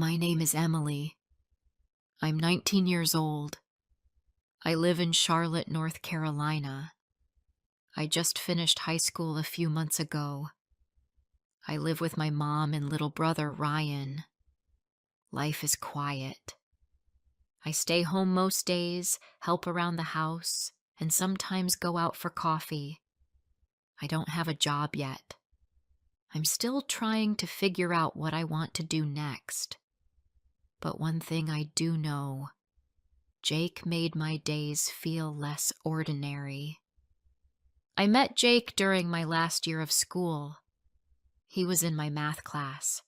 My name is Emily. I'm 19 years old. I live in Charlotte, North Carolina. I just finished high school a few months ago. I live with my mom and little brother, Ryan. Life is quiet. I stay home most days, help around the house, and sometimes go out for coffee. I don't have a job yet. I'm still trying to figure out what I want to do next. But one thing I do know, Jake made my days feel less ordinary. I met Jake during my last year of school. He was in my math class.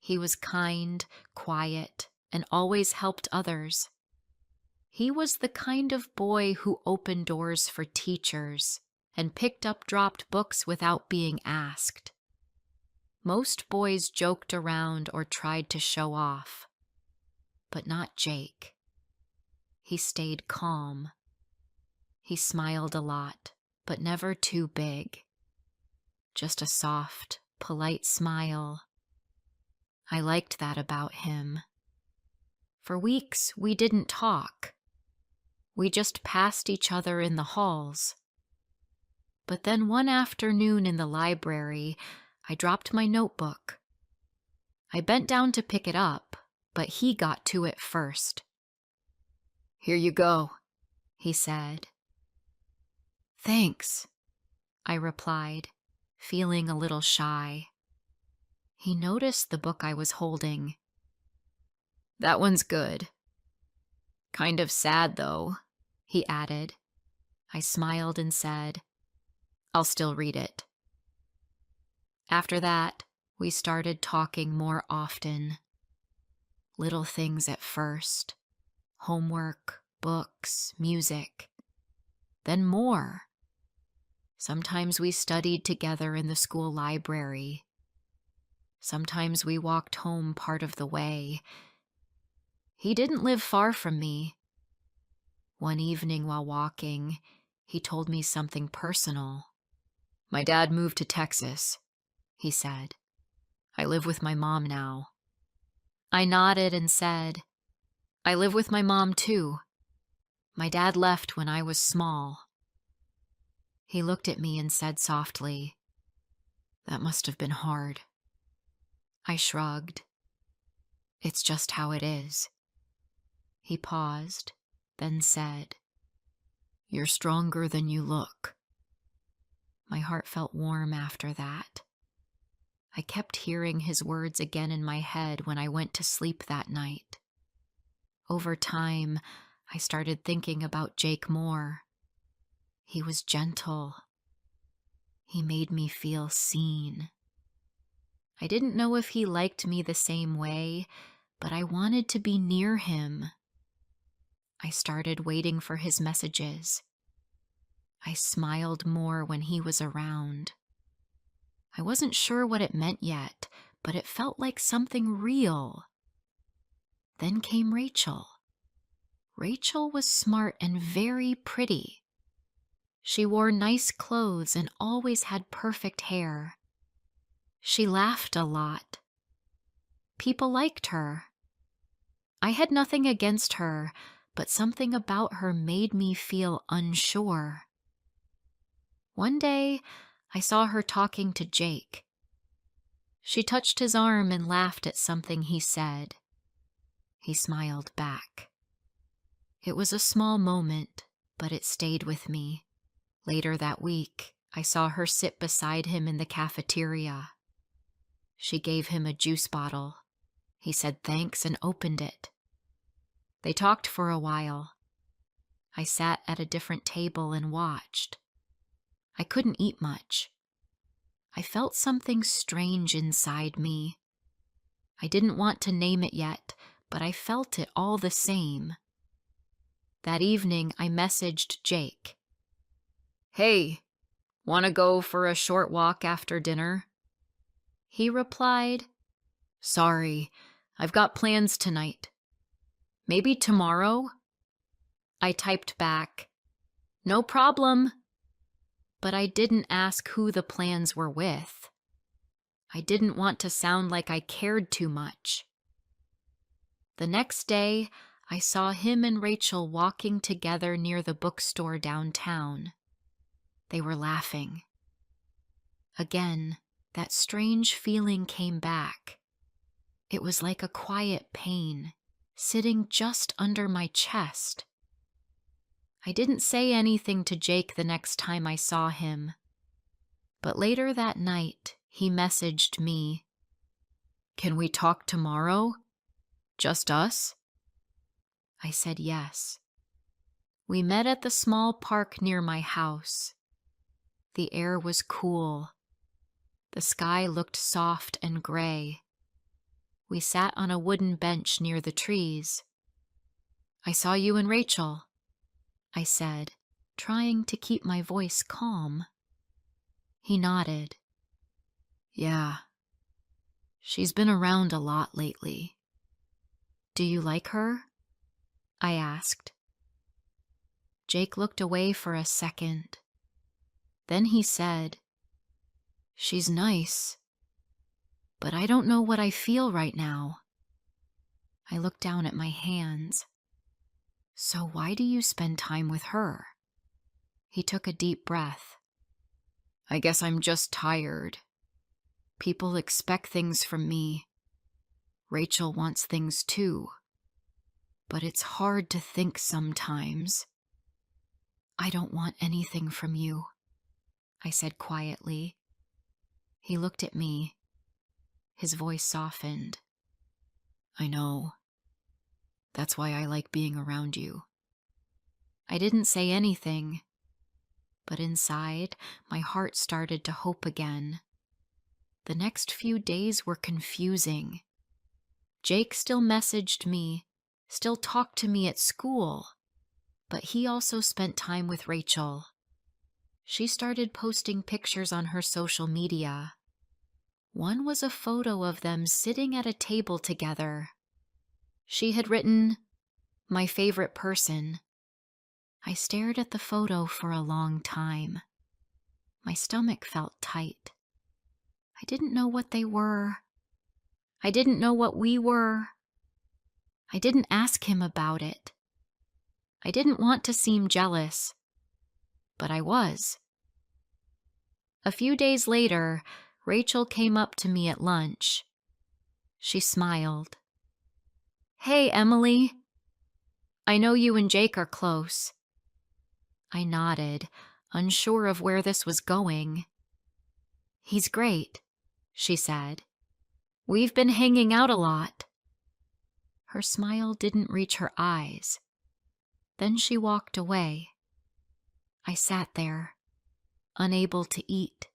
He was kind, quiet, and always helped others. He was the kind of boy who opened doors for teachers and picked up dropped books without being asked. Most boys joked around or tried to show off, but not Jake. He stayed calm. He smiled a lot, but never too big. Just a soft, polite smile. I liked that about him. For weeks, we didn't talk. We just passed each other in the halls. But then one afternoon in the library, I dropped my notebook. I bent down to pick it up, but he got to it first. "Here you go," he said. "Thanks," I replied, feeling a little shy. He noticed the book I was holding. "That one's good. Kind of sad, though," he added. I smiled and said, "I'll still read it." After that, we started talking more often. Little things at first. Homework, books, music. Then more. Sometimes we studied together in the school library. Sometimes we walked home part of the way. He didn't live far from me. One evening while walking, he told me something personal. "My dad moved to Texas," he said. "I live with my mom now." I nodded and said, "I live with my mom too. My dad left when I was small." He looked at me and said softly, "That must have been hard." I shrugged. "It's just how it is." He paused, then said, "You're stronger than you look." My heart felt warm after that. I kept hearing his words again in my head when I went to sleep that night. Over time, I started thinking about Jake more. He was gentle. He made me feel seen. I didn't know if he liked me the same way, but I wanted to be near him. I started waiting for his messages. I smiled more when he was around. I wasn't sure what it meant yet, but it felt like something real. Then came Rachel. Rachel was smart and very pretty. She wore nice clothes and always had perfect hair. She laughed a lot. People liked her. I had nothing against her, but something about her made me feel unsure. One day, I saw her talking to Jake. She touched his arm and laughed at something he said. He smiled back. It was a small moment, but it stayed with me. Later that week, I saw her sit beside him in the cafeteria. She gave him a juice bottle. He said thanks and opened it. They talked for a while. I sat at a different table and watched. I couldn't eat much. I felt something strange inside me. I didn't want to name it yet, but I felt it all the same. That evening, I messaged Jake. "Hey, want to go for a short walk after dinner?" He replied, "Sorry, I've got plans tonight. Maybe tomorrow?" I typed back, "No problem." But I didn't ask who the plans were with. I didn't want to sound like I cared too much. The next day, I saw him and Rachel walking together near the bookstore downtown. They were laughing. Again, that strange feeling came back. It was like a quiet pain, sitting just under my chest. I didn't say anything to Jake the next time I saw him, but later that night, he messaged me, "Can we talk tomorrow? Just us?" I said yes. We met at the small park near my house. The air was cool. The sky looked soft and gray. We sat on a wooden bench near the trees. "I saw you and Rachel," I said, trying to keep my voice calm. He nodded. "Yeah. She's been around a lot lately." "Do you like her?" I asked. Jake looked away for a second. Then he said, "She's nice, but I don't know what I feel right now." I looked down at my hands. "So why do you spend time with her?" He took a deep breath. "I guess I'm just tired. People expect things from me. Rachel wants things too. But it's hard to think sometimes." "I don't want anything from you," I said quietly. He looked at me. His voice softened. "I know. That's why I like being around you." I didn't say anything, but inside, my heart started to hope again. The next few days were confusing. Jake still messaged me, still talked to me at school, but he also spent time with Rachel. She started posting pictures on her social media. One was a photo of them sitting at a table together. She had written, "My favorite person." I stared at the photo for a long time. My stomach felt tight. I didn't know what they were. I didn't know what we were. I didn't ask him about it. I didn't want to seem jealous, but I was. A few days later, Rachel came up to me at lunch. She smiled. "Hey, Emily. I know you and Jake are close." I nodded, unsure of where this was going. "He's great," she said. "We've been hanging out a lot." Her smile didn't reach her eyes. Then she walked away. I sat there, unable to eat.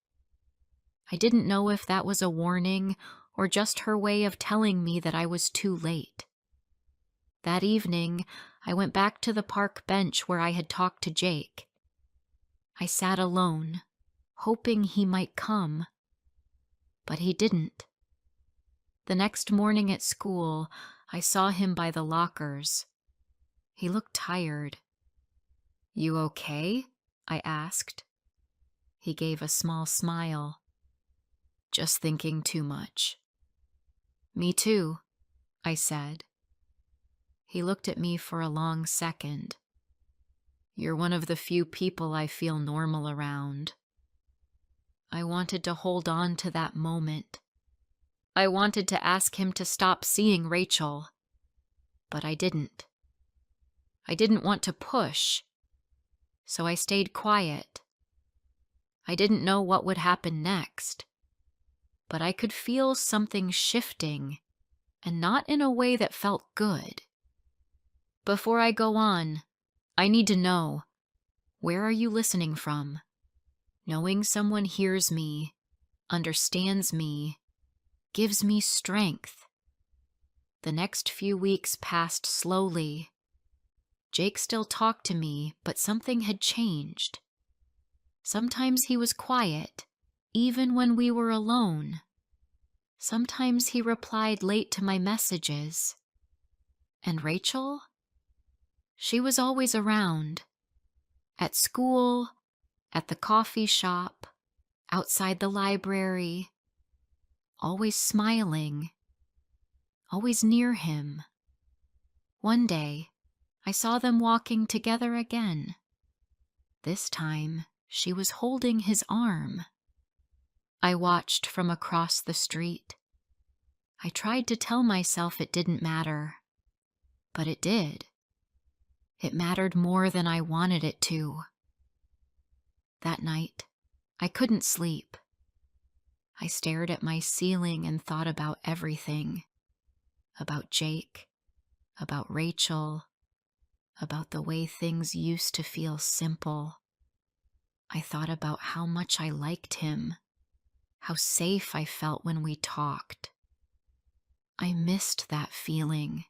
I didn't know if that was a warning or just her way of telling me that I was too late. That evening, I went back to the park bench where I had talked to Jake. I sat alone, hoping he might come. But he didn't. The next morning at school, I saw him by the lockers. He looked tired. "You okay?" I asked. He gave a small smile. "Just thinking too much." "Me too," I said. He looked at me for a long second. "You're one of the few people I feel normal around." I wanted to hold on to that moment. I wanted to ask him to stop seeing Rachel, but I didn't. I didn't want to push, so I stayed quiet. I didn't know what would happen next, but I could feel something shifting, and not in a way that felt good. Before I go on, I need to know, where are you listening from? Knowing someone hears me, understands me, gives me strength. The next few weeks passed slowly. Jake still talked to me, but something had changed. Sometimes he was quiet, even when we were alone. Sometimes he replied late to my messages. And Rachel? She was always around. At school, at the coffee shop, outside the library. Always smiling. Always near him. One day, I saw them walking together again. This time, she was holding his arm. I watched from across the street. I tried to tell myself it didn't matter, but it did. It mattered more than I wanted it to. That night, I couldn't sleep. I stared at my ceiling and thought about everything. About Jake, about Rachel, about the way things used to feel simple. I thought about how much I liked him, how safe I felt when we talked. I missed that feeling.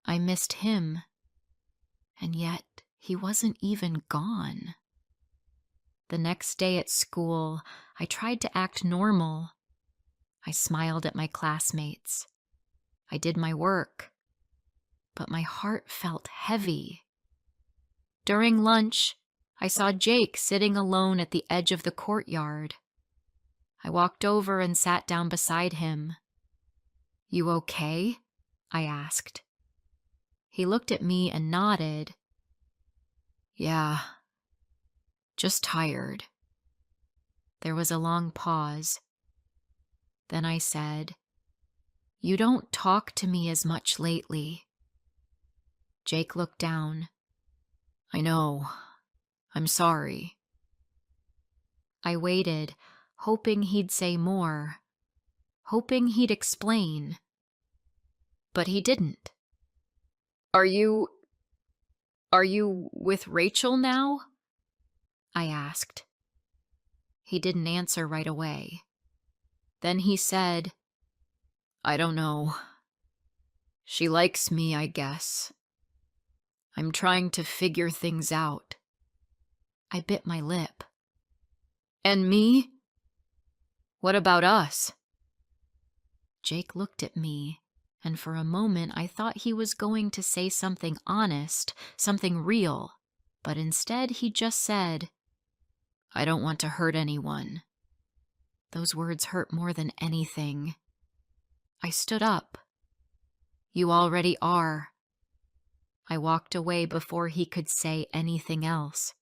I missed him, and yet he wasn't even gone. The next day at school, I tried to act normal. I smiled at my classmates. I did my work, but my heart felt heavy. During lunch, I saw Jake sitting alone at the edge of the courtyard. I walked over and sat down beside him. "You okay?" I asked. He looked at me and nodded. "Yeah, just tired." There was a long pause. Then I said, "You don't talk to me as much lately." Jake looked down. "I know. I'm sorry." I waited, hoping he'd say more, hoping he'd explain. But he didn't. Are you with Rachel now?" I asked. He didn't answer right away. Then he said, "I don't know. She likes me, I guess. I'm trying to figure things out." I bit my lip. "And me? What about us?" Jake looked at me, and for a moment I thought he was going to say something honest, something real, but instead he just said, "I don't want to hurt anyone." Those words hurt more than anything. I stood up. "You already are." I walked away before he could say anything else.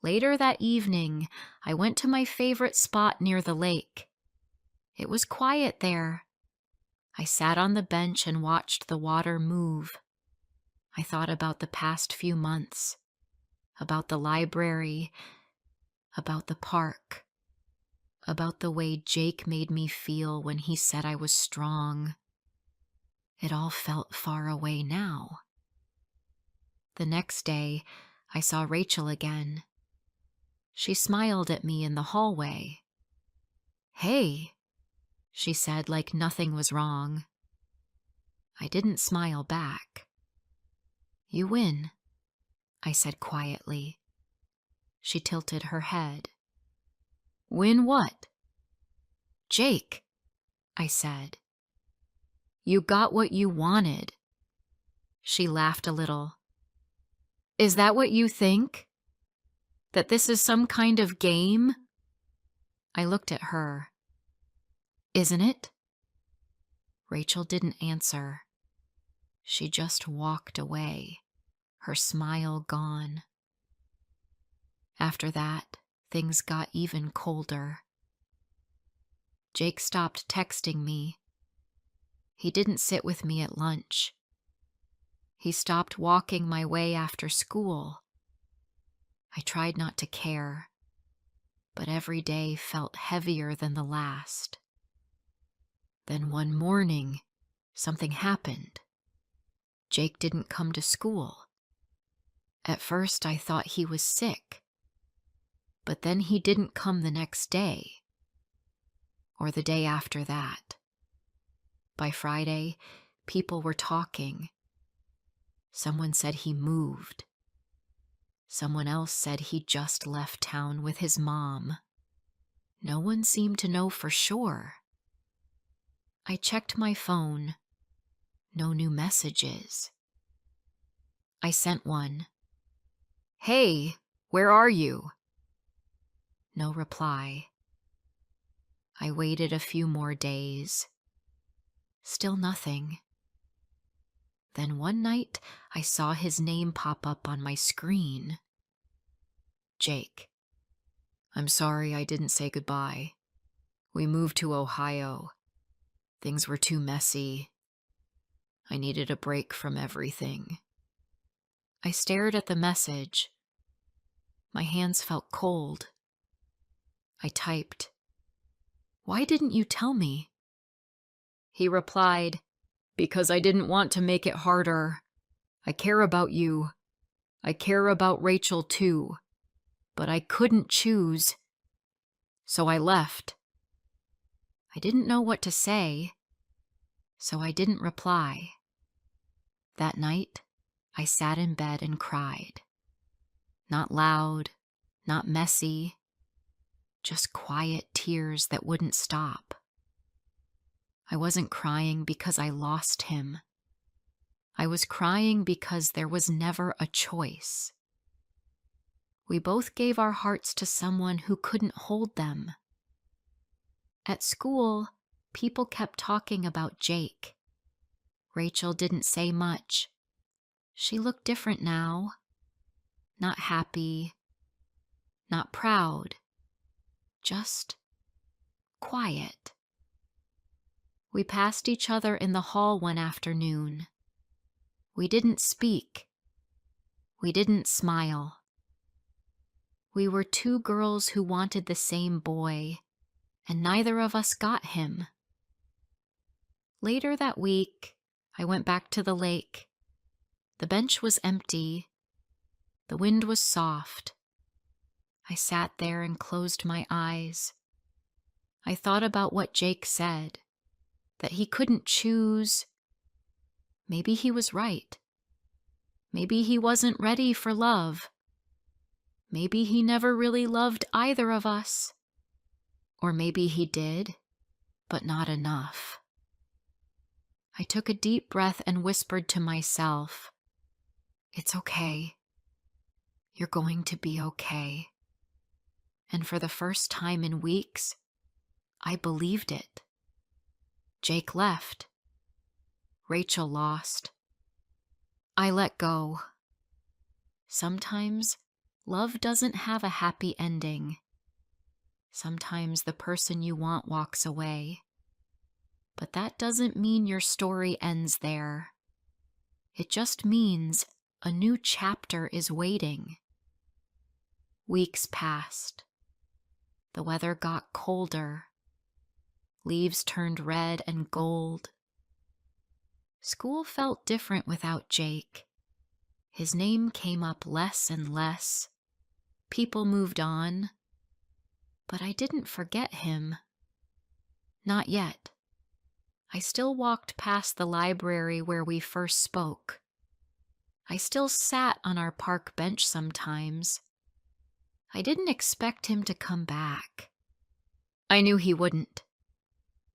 Later that evening, I went to my favorite spot near the lake. It was quiet there. I sat on the bench and watched the water move. I thought about the past few months, about the library, about the park, about the way Jake made me feel when he said I was strong. It all felt far away now. The next day, I saw Rachel again. She smiled at me in the hallway. "Hey," she said like nothing was wrong. I didn't smile back. "You win," I said quietly. She tilted her head. "Win what?" "Jake," I said. "You got what you wanted." She laughed a little. "Is that what you think? That this is some kind of game?" I looked at her. "Isn't it?" Rachel didn't answer. She just walked away, her smile gone. After that, things got even colder. Jake stopped texting me. He didn't sit with me at lunch. He stopped walking my way after school. I tried not to care, but every day felt heavier than the last. Then one morning, something happened. Jake didn't come to school. At first, I thought he was sick, but then he didn't come the next day, or the day after that. By Friday, people were talking. Someone said he moved. Someone else said he just left town with his mom. No one seemed to know for sure. I checked my phone. No new messages. I sent one. "Hey, where are you?" No reply. I waited a few more days. Still nothing. Then one night, I saw his name pop up on my screen. Jake. I'm sorry I didn't say goodbye. We moved to Ohio. Things were too messy. I needed a break from everything. I stared at the message. My hands felt cold. I typed, "Why didn't you tell me?" He replied, "Because I didn't want to make it harder. I care about you. I care about Rachel too. But I couldn't choose. So I left." I didn't know what to say, so I didn't reply. That night, I sat in bed and cried. Not loud, not messy, just quiet tears that wouldn't stop. I wasn't crying because I lost him. I was crying because there was never a choice. We both gave our hearts to someone who couldn't hold them. At school, people kept talking about Jake. Rachel didn't say much. She looked different now. Not happy, not proud, just quiet. We passed each other in the hall one afternoon. We didn't speak. We didn't smile. We were two girls who wanted the same boy, and neither of us got him. Later that week, I went back to the lake. The bench was empty. The wind was soft. I sat there and closed my eyes. I thought about what Jake said, that he couldn't choose. Maybe he was right. Maybe he wasn't ready for love. Maybe he never really loved either of us. Or maybe he did, but not enough. I took a deep breath and whispered to myself, "It's okay. You're going to be okay." And for the first time in weeks, I believed it. Jake left. Rachel lost. I let go. Sometimes love doesn't have a happy ending. Sometimes the person you want walks away. But that doesn't mean your story ends there. It just means a new chapter is waiting. Weeks passed. The weather got colder. Leaves turned red and gold. School felt different without Jake. His name came up less and less. People moved on. But I didn't forget him. Not yet. I still walked past the library where we first spoke. I still sat on our park bench sometimes. I didn't expect him to come back. I knew he wouldn't.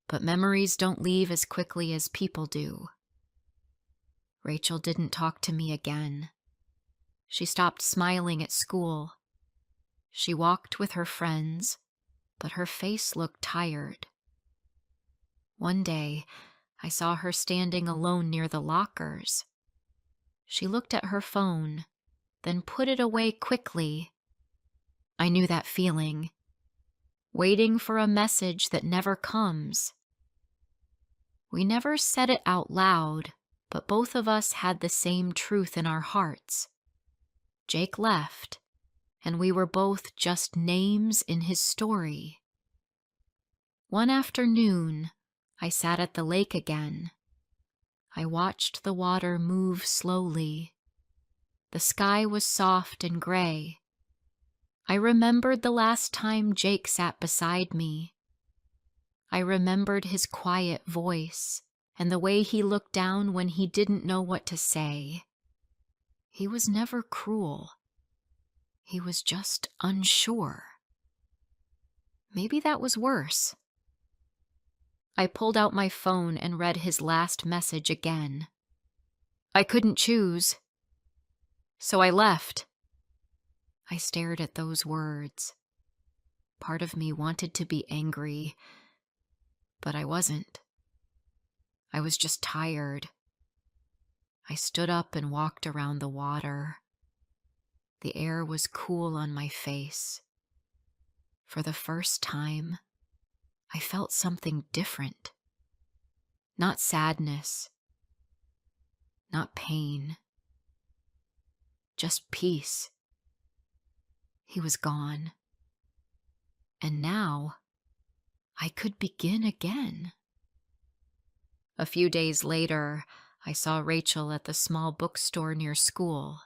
But memories don't leave as quickly as people do. Rachel didn't talk to me again. She stopped smiling at school. She walked with her friends, but her face looked tired. One day, I saw her standing alone near the lockers. She looked at her phone, then put it away quickly. I knew that feeling, waiting for a message that never comes. We never said it out loud, but both of us had the same truth in our hearts. Jake left, and we were both just names in his story. One afternoon, I sat at the lake again. I watched the water move slowly. The sky was soft and gray. I remembered the last time Jake sat beside me. I remembered his quiet voice and the way he looked down when he didn't know what to say. He was never cruel. He was just unsure. Maybe that was worse. I pulled out my phone and read his last message again. I couldn't choose, so I left. I stared at those words. Part of me wanted to be angry, but I wasn't. I was just tired. I stood up and walked around the water. The air was cool on my face. For the first time, I felt something different. Not sadness, not pain, just peace. He was gone. And now, I could begin again. A few days later, I saw Rachel at the small bookstore near school.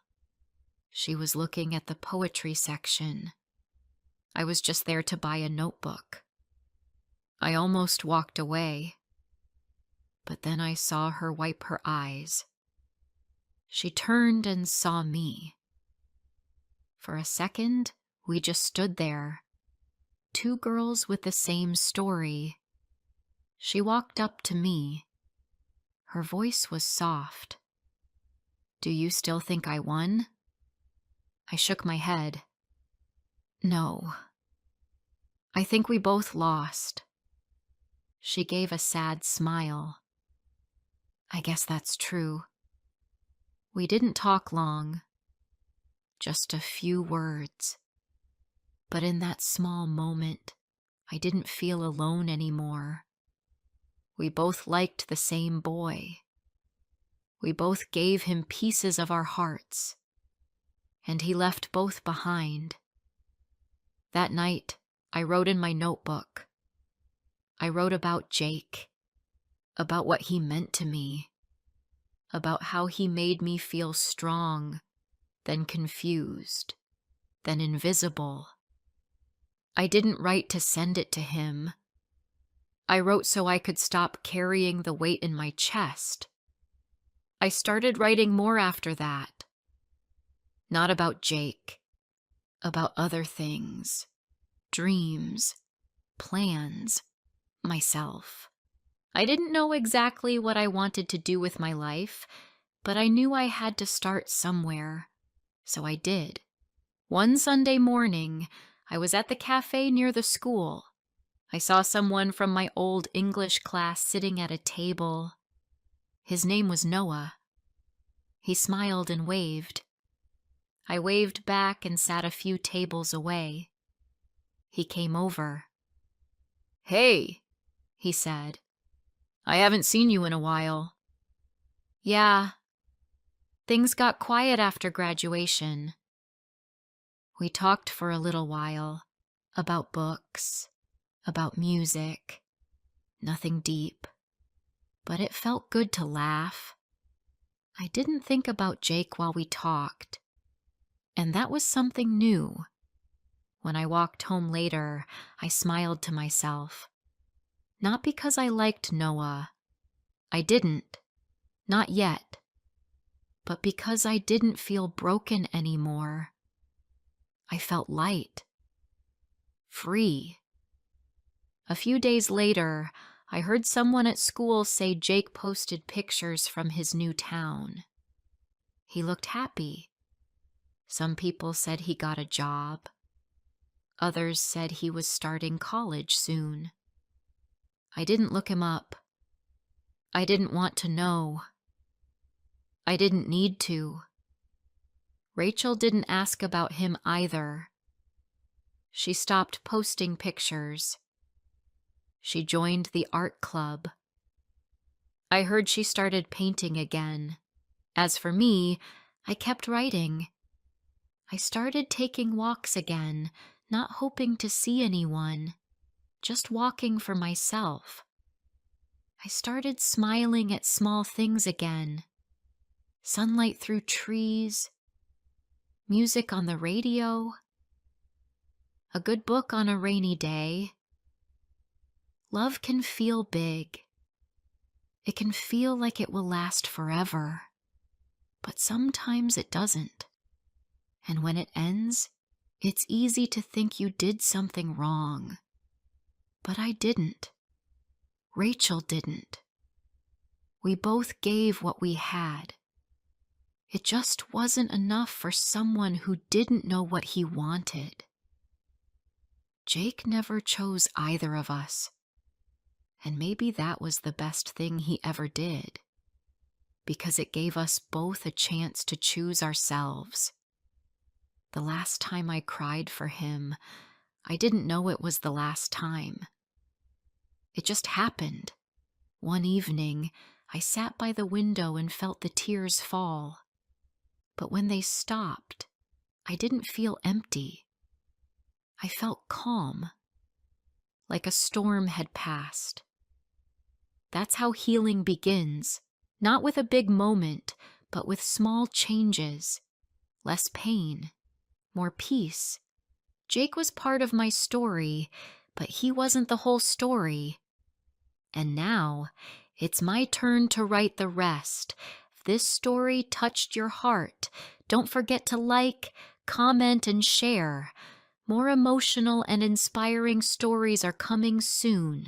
She was looking at the poetry section. I was just there to buy a notebook. I almost walked away, but then I saw her wipe her eyes. She turned and saw me. For a second, we just stood there, two girls with the same story. She walked up to me. Her voice was soft. "Do you still think I won?" I shook my head. "No. I think we both lost." She gave a sad smile. "I guess that's true." We didn't talk long, just a few words. But in that small moment, I didn't feel alone anymore. We both liked the same boy. We both gave him pieces of our hearts, and he left both behind. That night, I wrote in my notebook. I wrote about Jake, about what he meant to me, about how he made me feel strong, then confused, then invisible. I didn't write to send it to him. I wrote so I could stop carrying the weight in my chest. I started writing more after that. Not about Jake, about other things, dreams, plans, myself. I didn't know exactly what I wanted to do with my life, but I knew I had to start somewhere, so I did. One Sunday morning, I was at the cafe near the school. I saw someone from my old English class sitting at a table. His name was Noah. He smiled and waved. I waved back and sat a few tables away. He came over. "Hey," he said. "I haven't seen you in a while." "Yeah. Things got quiet after graduation." We talked for a little while, about books, about music, nothing deep, but it felt good to laugh. I didn't think about Jake while we talked, and that was something new. When I walked home later, I smiled to myself. Not because I liked Noah. I didn't. Not yet. But because I didn't feel broken anymore. I felt light. Free. A few days later, I heard someone at school say Jake posted pictures from his new town. He looked happy. Some people said he got a job. Others said he was starting college soon. I didn't look him up. I didn't want to know. I didn't need to. Rachel didn't ask about him either. She stopped posting pictures. She joined the art club. I heard she started painting again. As for me, I kept writing. I started taking walks again, not hoping to see anyone, just walking for myself. I started smiling at small things again. Sunlight through trees, music on the radio, a good book on a rainy day. Love can feel big. It can feel like it will last forever, but sometimes it doesn't. And when it ends, it's easy to think you did something wrong. But I didn't. Rachel didn't. We both gave what we had. It just wasn't enough for someone who didn't know what he wanted. Jake never chose either of us. And maybe that was the best thing he ever did. because it gave us both a chance to choose ourselves. The last time I cried for him, I didn't know it was the last time. It just happened. One evening, I sat by the window and felt the tears fall. But when they stopped, I didn't feel empty. I felt calm, like a storm had passed. That's how healing begins, not with a big moment, but with small changes. Less pain, more peace. Jake was part of my story, but he wasn't the whole story. And now, it's my turn to write the rest. If this story touched your heart, don't forget to like, comment, and share. More emotional and inspiring stories are coming soon.